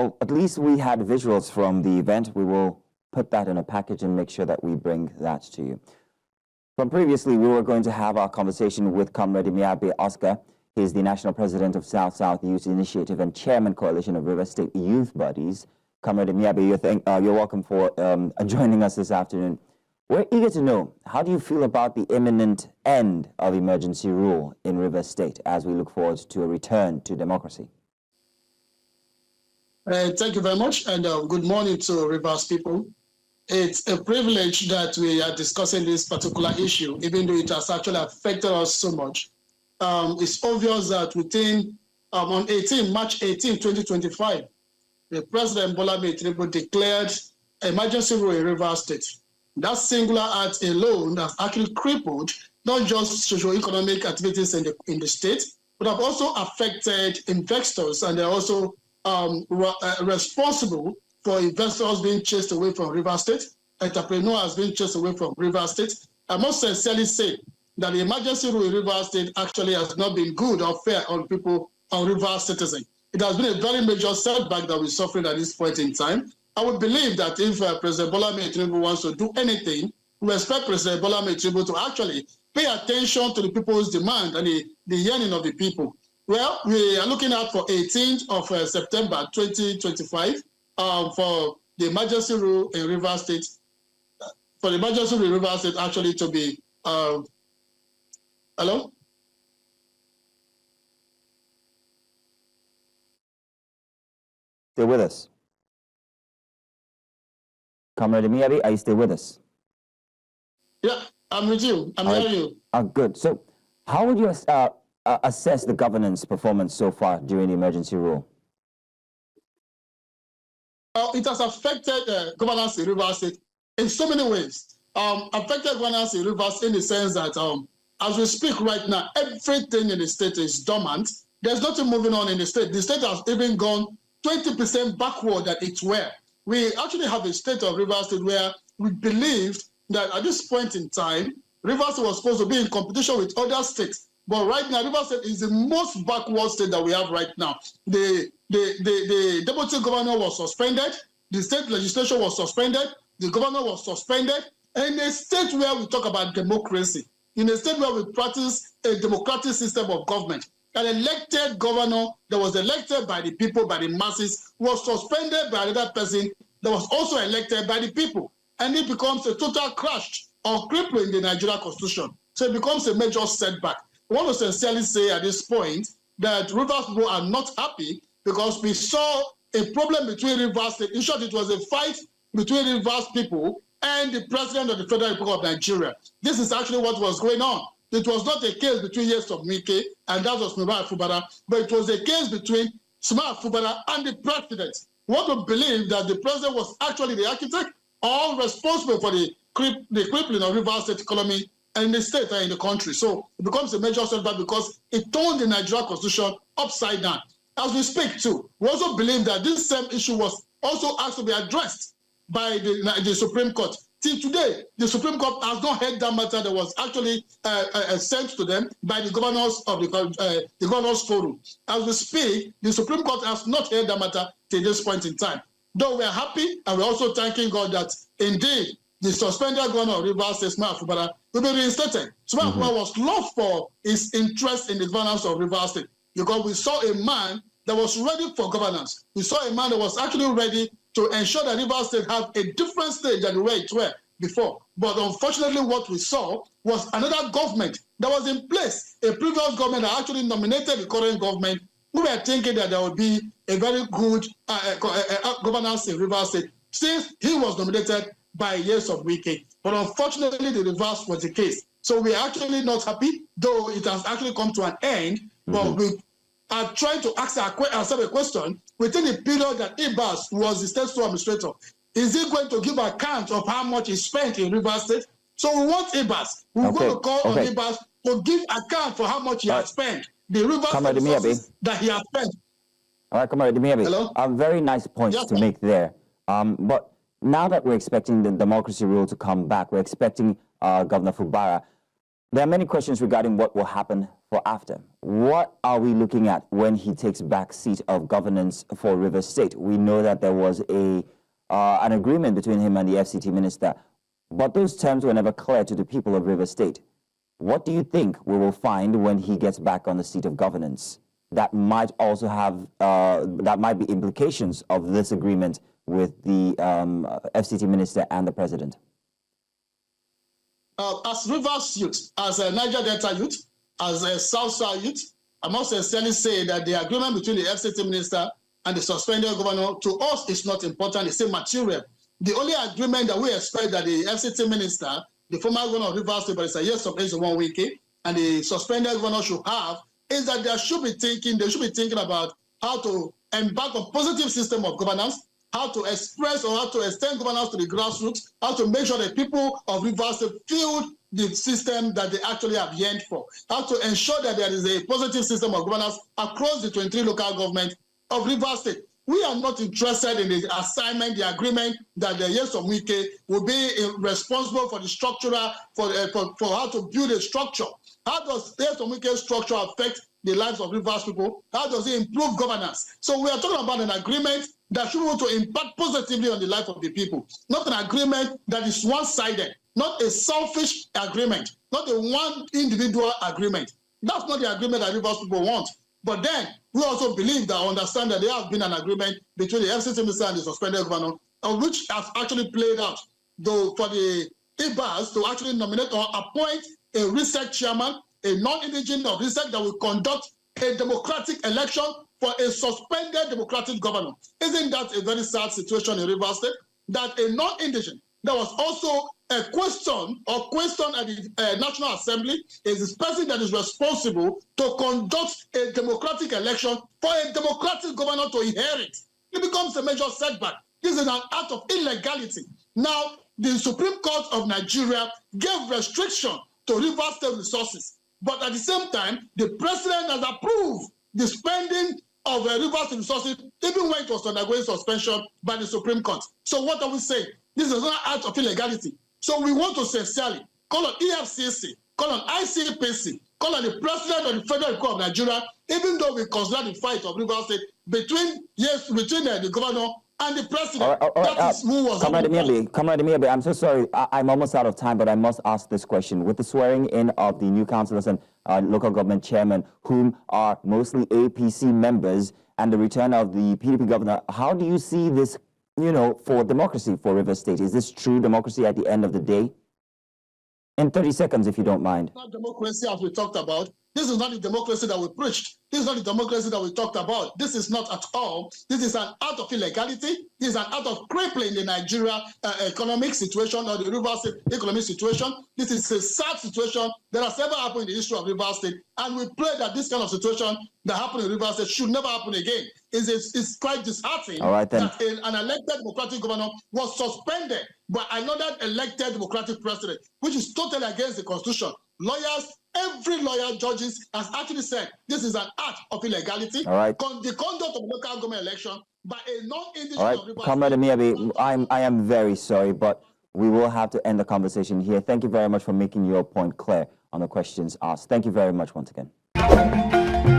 Well, at least we had visuals from the event. We will put that in a package and make sure that we bring that to you. From previously, we were going to have our conversation with Comrade Imeabe Oscar. He is the National President of South-South Youth Initiative and Chairman Coalition of River State Youth Bodies. Comrade Imeabe, you're welcome for joining us this afternoon. We're eager to know, how do you feel about the imminent end of emergency rule in River State as we look forward to a return to democracy? Thank you very much, and good morning to Rivers people. It's a privilege that we are discussing this particular issue, even though it has actually affected us so much. It's obvious that within, on March 18, 2025, the President Bola Tinubu declared emergency rule in Rivers State. That singular act alone has actually crippled not just socio-economic activities in the state, but have also affected investors, and they're also responsible for investors being chased away from River State, entrepreneurs being chased away from River State. I must sincerely say that the emergency rule in River State actually has not been good or fair on people, on River citizens. It has been a very major setback that we're suffering at this point in time. I would believe that if President Bola Tinubu wants to do anything, we expect President Bola Tinubu to actually pay attention to the people's demand and the yearning of the people. Well, we are looking out for 18th of September 2025 for the emergency rule in River State, for the emergency rule in River State actually to be, hello? Stay with us. Comrade Imeabe, are you still with us? Yeah, I'm with you. I'm hearing you. Good. So how would you assess the governance performance so far during the emergency rule? It has affected governance in Rivers State in so many ways. Affected governance in Rivers in the sense that as we speak right now, everything in the state is dormant. There's nothing moving on in the state. The state has even gone 20% backward than it were. We actually have a state of Rivers State where we believed that at this point in time, Rivers State was supposed to be in competition with other states. But right now, Rivers State is the most backward state that we have right now. The deputy governor was suspended. The state legislation was suspended. The governor was suspended. And in a state where we talk about democracy, in a state where we practice a democratic system of government, an elected governor that was elected by the people, by the masses, was suspended by another person that was also elected by the people. And it becomes a total crash or crippling the Nigerian constitution. So it becomes a major setback. I want to sincerely say at this point that Rivers people are not happy because we saw a problem between Rivers State. In short, it was a fight between Rivers people and the President of the Federal Republic of Nigeria. This is actually what was going on. It was not a case between Yesom Wike and that was Smart Fubara, but it was a case between Smart Fubara and the President. We want to believe that the President was actually the architect or responsible for the crippling of Rivers State economy in the state and in the country. So it becomes a major setback because it turned the Nigerian constitution upside down. As we speak too, we also believe that this same issue was also asked to be addressed by the Supreme Court. Till today, the Supreme Court has not heard that matter that was actually sent to them by the governors of the governors forum. As we speak, the Supreme Court has not heard that matter till this point in time. Though we are happy and we're also thanking God that indeed the suspended governor of Rivers State, Smart Fubara, will be reinstated. Smart Fubara was loved for his interest in the governance of Rivers State because we saw a man that was ready for governance. We saw a man that was actually ready to ensure that Rivers State had a different stage than the way it were before. But unfortunately, what we saw was another government that was in place, a previous government that actually nominated the current government. We were thinking that there would be a very good governance in Rivers State since he was nominated by Yesom Wike. But unfortunately, the reverse was the case. So we are actually not happy, though it has actually come to an end. But we are trying to ask ourselves a question within the period that Ibas was the state store administrator. Is he going to give account of how much he spent in Rivers State? So we want Ibas. We're going to call on Ibas to give account for how much he has spent. The Rivers resources that he has spent. All right, Comrade Imeabe. Hello? Very nice points to make there. But now that we're expecting the democracy rule to come back, we're expecting Governor Fubara. There are many questions regarding what will happen for after. What are we looking at when he takes back seat of governance for Rivers State? We know that there was an agreement between him and the FCT minister, but those terms were never clear to the people of Rivers State. What do you think we will find when he gets back on the seat of governance? That might also have, that might be implications of this agreement with the FCT minister and the president. As Rivers youth, as a Niger Delta youth, as a South youth, I must sincerely say that the agreement between the FCT minister and the suspended governor to us is not important, it's immaterial. The only agreement that we expect that the FCT minister, the former governor of Rivers State, but it's a yes of one week, and the suspended governor should have, is that they should be thinking about how to embark on positive system of governance, how to express or how to extend governance to the grassroots, how to make sure that people of Rivers State feel the system that they actually have yearned for, how to ensure that there is a positive system of governance across the 23 local governments of Rivers State. We are not interested in the assignment, the agreement that the Nyesom Wike will be responsible for the structural, for how to build a structure. How does the Nyesom Wike structure affect the lives of Rivers people? How does it improve governance? So we are talking about an agreement that should want to impact positively on the life of the people, not an agreement that is one-sided, not a selfish agreement, not a one individual agreement. That's not the agreement that Rivers people want. But then we also believe that, understand that there has been an agreement between the FCT minister and the suspended governor, which has actually played out, though, for the Ibas to actually nominate or appoint a research chairman, a non-indigenous of research that will conduct a democratic election for a suspended democratic governor. Isn't that a very sad situation in Rivers State? That a non-indigenous, there was also a question at the National Assembly, is this person that is responsible to conduct a democratic election for a democratic governor to inherit. It becomes a major setback. This is an act of illegality. Now, the Supreme Court of Nigeria gave restriction to Rivers State resources, but at the same time, the president has approved the spending of Rivers State resources, even when it was undergoing suspension by the Supreme Court. So what are we saying? This is not an act of illegality. So we want to sincerely call on EFCC, call on ICPC, call on the President of the Federal Court of Nigeria, even though we consider the fight of Rivers State between the governor and the president. That is who was Comrade Imeabe, I'm so sorry. I'm almost out of time, but I must ask this question. With the swearing in of the new councillors and local government chairmen, whom are mostly APC members, and the return of the PDP governor, how do you see this, for democracy for Rivers State? Is this true democracy at the end of the day? In 30 seconds, if you don't mind. Not democracy as we talked about. This is not the democracy that we preached. This is not the democracy that we talked about. This is not at all. This is an act of illegality. This is an act of crippling the Nigeria economic situation or the Rivers State economic situation. This is a sad situation that has never happened in the history of Rivers State. And we pray that this kind of situation that happened in Rivers State should never happen again. It's quite disheartening that an elected democratic governor was suspended by another elected democratic president, which is totally against the Constitution. Lawyers, every lawyer, judges, has actually said this is an act of illegality. All right. The conduct of local government election by a non-indigenous. All right, Comrade Imeabe, I am very sorry, but we will have to end the conversation here. Thank you very much for making your point clear on the questions asked. Thank you very much once again.